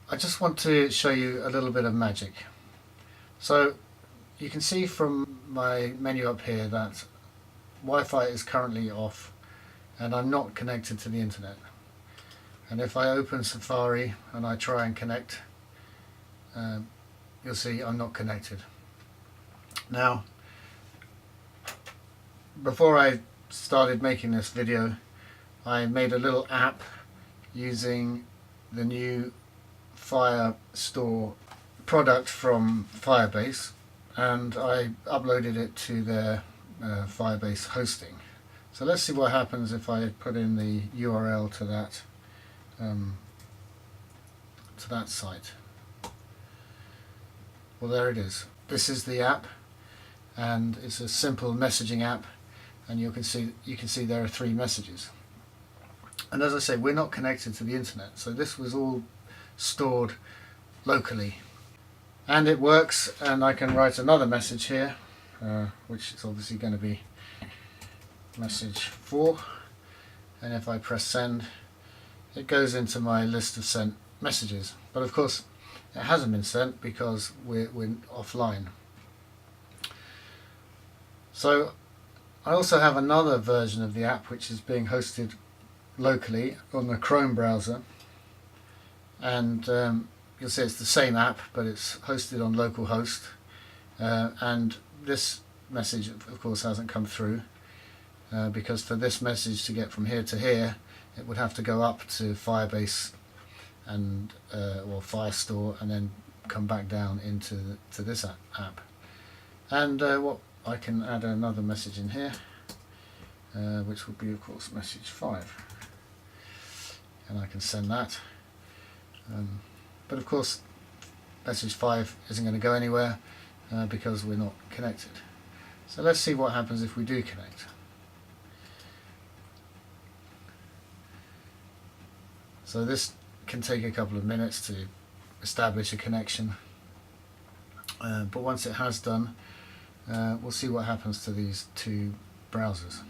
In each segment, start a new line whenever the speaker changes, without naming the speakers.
I just want to show you a little bit of magic. So you can see from my menu up here that Wi-Fi is currently off and I'm not connected to the internet. And if I open Safari and I try and connect, you'll see I'm not connected. Now, before I started making this video, I made a little app using the new Firestore product from Firebase, and I uploaded it to their Firebase hosting. So let's see what happens if I put in the URL to that site. Well, there it is. This is the app, and it's a simple messaging app, and you can see there are 3 messages. And as I say, we're not connected to the internet, so this was all stored locally. And it works, and I can write another message here, which is obviously going to be message 4, and if I press send, it goes into my list of sent messages. But of course it hasn't been sent because we're offline. So I also have another version of the app which is being hosted locally on the Chrome browser, and you'll see it's the same app, but it's hosted on localhost, and this message of course hasn't come through, because for this message to get from here to here, it would have to go up to Firebase and or Firestore and then come back down into this app. And what I can add another message in here, which would be of course message 5, and I can send that. But of course message 5 isn't going to go anywhere because we're not connected. So let's see what happens if we do connect. So this can take a couple of minutes to establish a connection, but once it has done, we'll see what happens to these 2 browsers.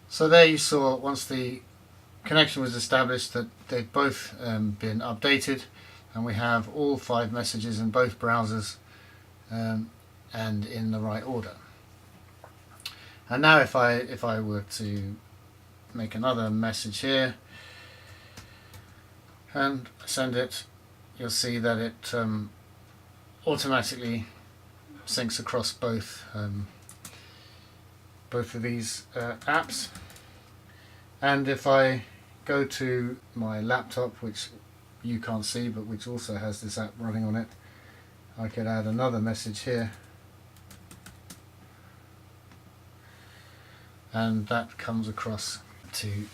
So there you saw, once the connection was established, that they've both been updated, and we have all 5 messages in both browsers and in the right order. And now if I were to make another message here and send it, you'll see that it automatically syncs across both of these apps. And if I go to my laptop, which you can't see but which also has this app running on it, I could add another message here, and that comes across to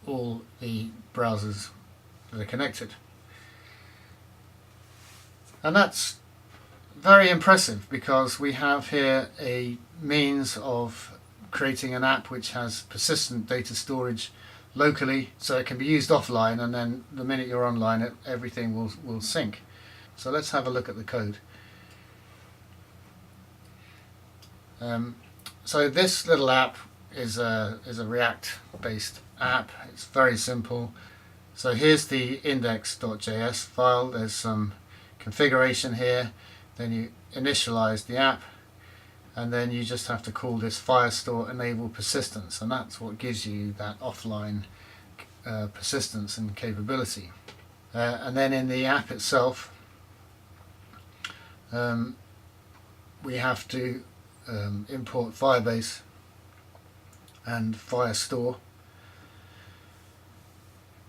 all the browsers that are connected. And that's very impressive, because we have here a means of creating an app which has persistent data storage locally, so it can be used offline, and then the minute you're online everything will sync. So let's have a look at the code. So this little app is a React based app. It's very simple. So here's the index.js file. There's some configuration here, then you initialize the app, and then you just have to call this Firestore enable persistence, and that's what gives you that offline persistence and capability. And then in the app itself, we have to import Firebase and Firestore,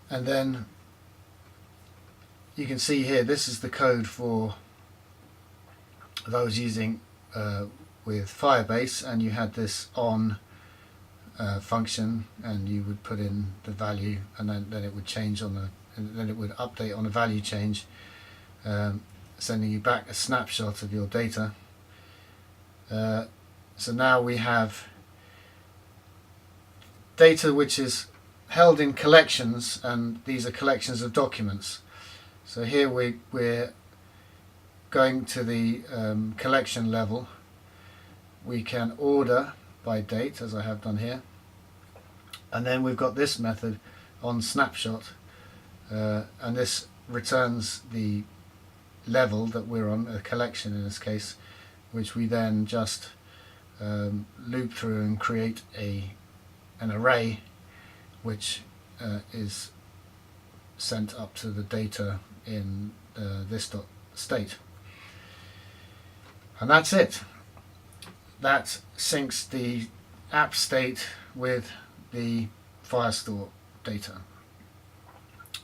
and then you can see here this is the code for those using with Firebase, and you had this on function, and you would put in the value, and then it would change on the, and then it would update on a value change, sending you back a snapshot of your data. So now we have data which is held in collections, and these are collections of documents. So here we're going to the collection level. We can order by date, as I have done here, And then we've got this method on snapshot, and this returns the level that we're on, a collection in this case, which we then just loop through and create an array which is sent up to the data in this state. And that's it. That syncs the app state with the Firestore data.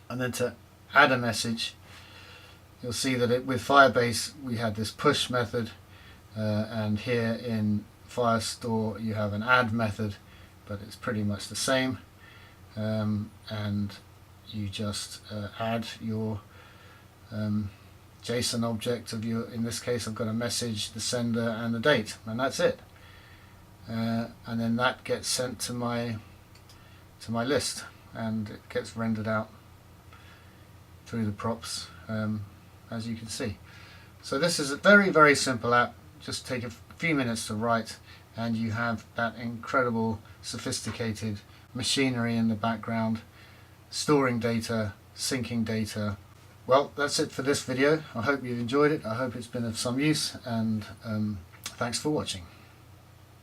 And then to add a message, you'll see that with Firebase we had this push method, and here in Firestore you have an add method, but it's pretty much the same, and you just add your JSON object of your, in this case I've got a message, the sender and the date, and that's it. And then that gets sent to my list, and it gets rendered out through the props, as you can see. So this is a very, very simple app. Just take a few minutes to write, and you have that incredible sophisticated machinery in the background, storing data, syncing data. Well, that's it for this video. I hope you've enjoyed it. I hope it's been of some use, and thanks for watching.